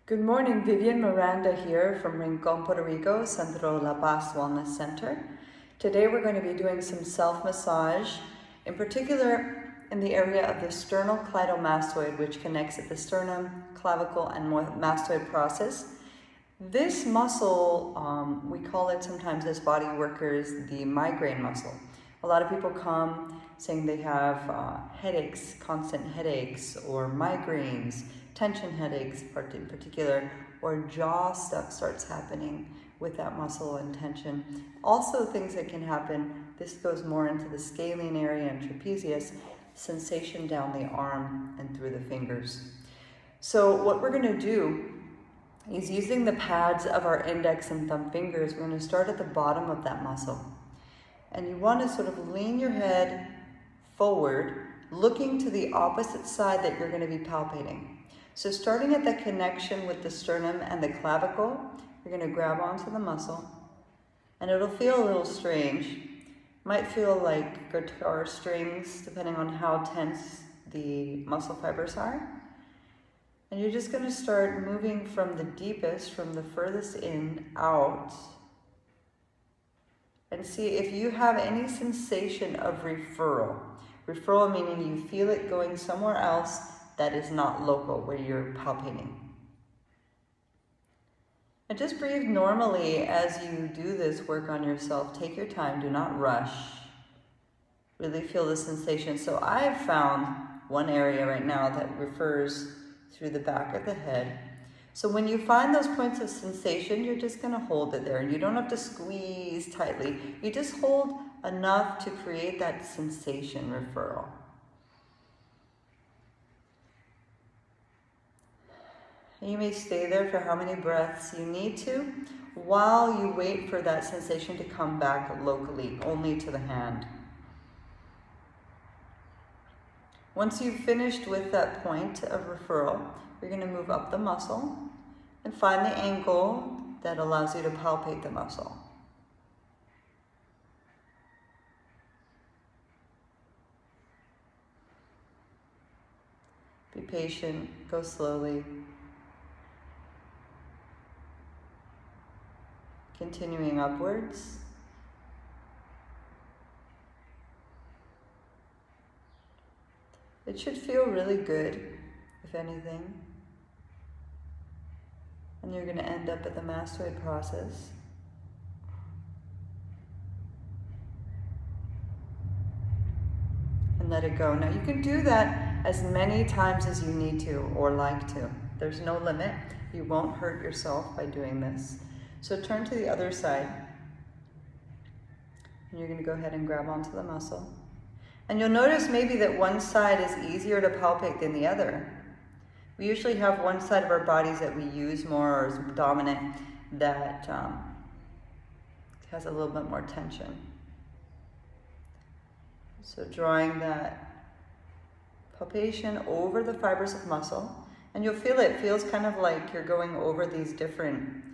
Good morning, Vivian Miranda here from Rincon, Puerto Rico, Centro La Paz Wellness Center. Today we're going to be doing some self-massage, in particular in the area of the sternocleidomastoid, which connects at the sternum, clavicle, and mastoid process. This muscle, we call it sometimes as body workers the migraine muscle. A lot of people come saying they have headaches, constant headaches, or migraines, tension headaches in particular, or jaw stuff starts happening with that muscle and tension. Also things that can happen, this goes more into the scalene area and trapezius, sensation down the arm and through the fingers. So what we're going to do is, using the pads of our index and thumb fingers, we're going to start at the bottom of that muscle. And you want to sort of lean your head forward, looking to the opposite side that you're going to be palpating. So starting at the connection with the sternum and the clavicle, you're going to grab onto the muscle, and it'll feel a little strange. Might feel like guitar strings, depending on how tense the muscle fibers are. And you're just going to start moving from the deepest, from the furthest in, out, and see if you have any sensation of referral. Referral meaning you feel it going somewhere else that is not local, where you're palpating. And just breathe normally as you do this work on yourself. Take your time, do not rush. Really feel the sensation. So I've found one area right now that refers through the back of the head. So when you find those points of sensation, you're just going to hold it there. You don't have to squeeze tightly. You just hold enough to create that sensation referral. And you may stay there for how many breaths you need to, while you wait for that sensation to come back locally, only to the hand. Once you've finished with that point of referral, you're going to move up the muscle and find the angle that allows you to palpate the muscle. Be patient, go slowly. Continuing upwards. It should feel really good, if anything. And you're going to end up at the mastoid process. And let it go. Now you can do that as many times as you need to or like to. There's no limit. You won't hurt yourself by doing this. So turn to the other side. And you're going to go ahead and grab onto the muscle. And you'll notice maybe that one side is easier to palpate than the other. We usually have one side of our bodies that we use more or is dominant, that has a little bit more tension. So drawing that palpation over the fibers of muscle, and you'll feel it feels kind of like you're going over these different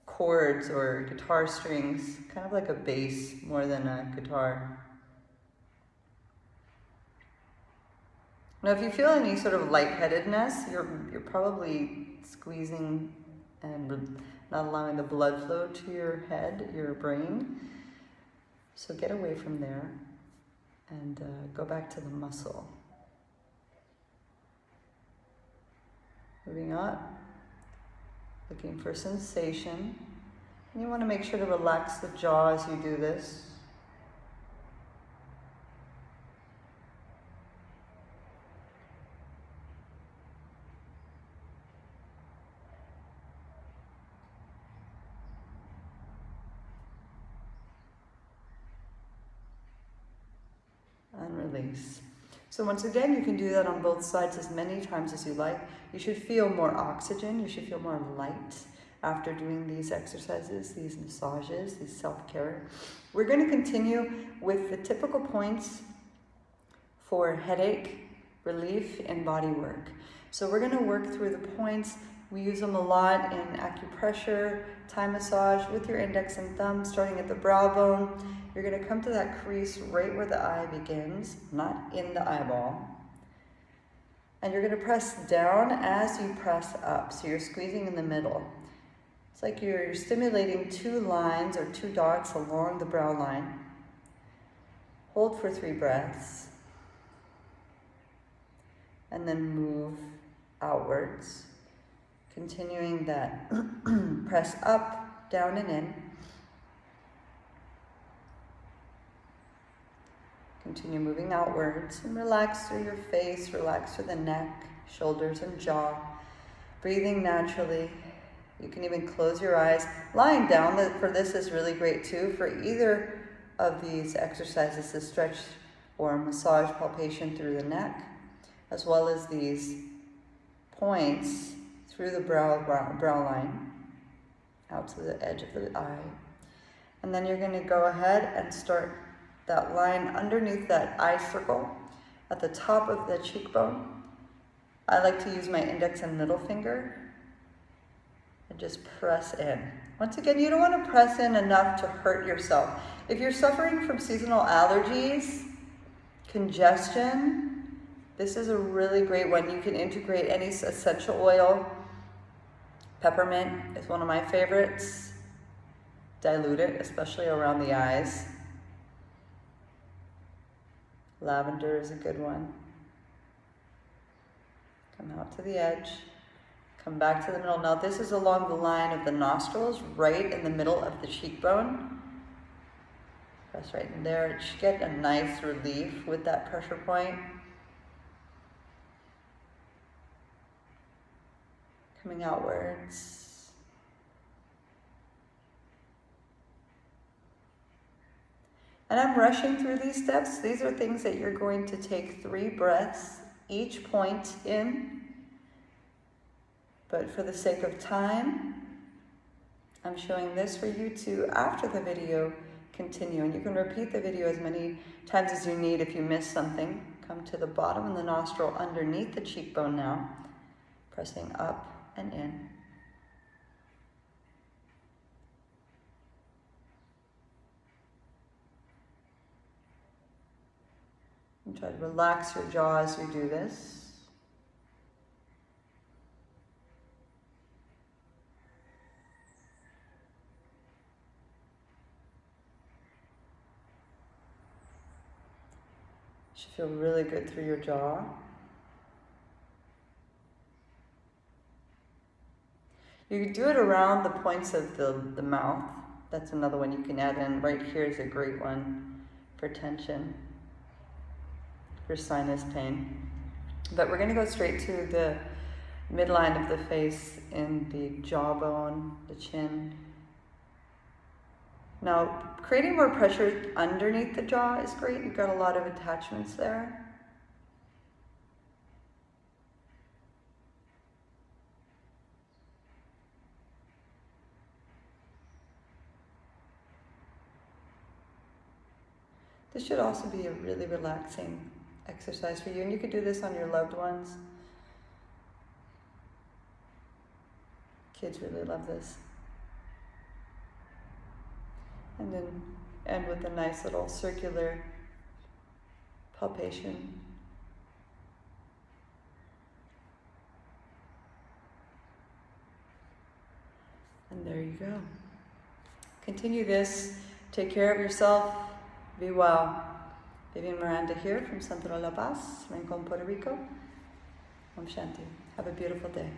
chords or guitar strings, kind of like a bass more than a guitar. Now, if you feel any sort of lightheadedness, you're probably squeezing and not allowing the blood flow to your head, your brain. So get away from there and go back to the muscle. Moving up, looking for sensation. And you want to make sure to relax the jaw as you do this. And release. So once again, you can do that on both sides as many times as you like. You should feel more oxygen, you should feel more light after doing these exercises, these massages, these self-care. We're going to continue with the typical points for headache relief and body work. So we're going to work through the points. We use them a lot in acupressure, Thai massage with your index and thumb, starting at the brow bone. You're going to come to that crease right where the eye begins, not in the eyeball. And you're going to press down as you press up. So you're squeezing in the middle. It's like you're stimulating two lines or two dots along the brow line. Hold for 3 breaths. And then move outwards. Continuing that press up, down and in. Continue moving outwards and relax through your face, relax through the neck, shoulders and jaw. Breathing naturally. You can even close your eyes. Lying down for this is really great too. For either of these exercises, the stretch or massage palpation through the neck, as well as these points through the brow line, out to the edge of the eye. And then you're going to go ahead and start that line underneath that eye circle at the top of the cheekbone. I like to use my index and middle finger and just press in. Once again, you don't want to press in enough to hurt yourself. If you're suffering from seasonal allergies, congestion, this is a really great one. You can integrate any essential oil. Peppermint is one of my favorites. Dilute it, especially around the eyes. Lavender is a good one. Come out to the edge. Come back to the middle. Now this is along the line of the nostrils, right in the middle of the cheekbone. Press right in there. You should get a nice relief with that pressure point. Coming outwards. And I'm rushing through these steps. These are things that you're going to take 3 breaths each point in. But for the sake of time, I'm showing this for you to, after the video, continue. And you can repeat the video as many times as you need if you miss something. Come to the bottom of the nostril underneath the cheekbone now, pressing up and in. And try to relax your jaw as you do this. Should feel really good through your jaw. You can do it around the points of the mouth. That's another one you can add in. Right here is a great one for tension, for sinus pain. But we're going to go straight to the midline of the face in the jawbone, the chin. Now, creating more pressure underneath the jaw is great. You've got a lot of attachments there. This should also be a really relaxing exercise for you, and you could do this on your loved ones. Kids really love this. And then end with a nice little circular palpation. And there you go. Continue this. Take care of yourself. Be well. Vivian Miranda here from Santo La Paz, Rincon, Puerto Rico. Om Shanti. Have a beautiful day.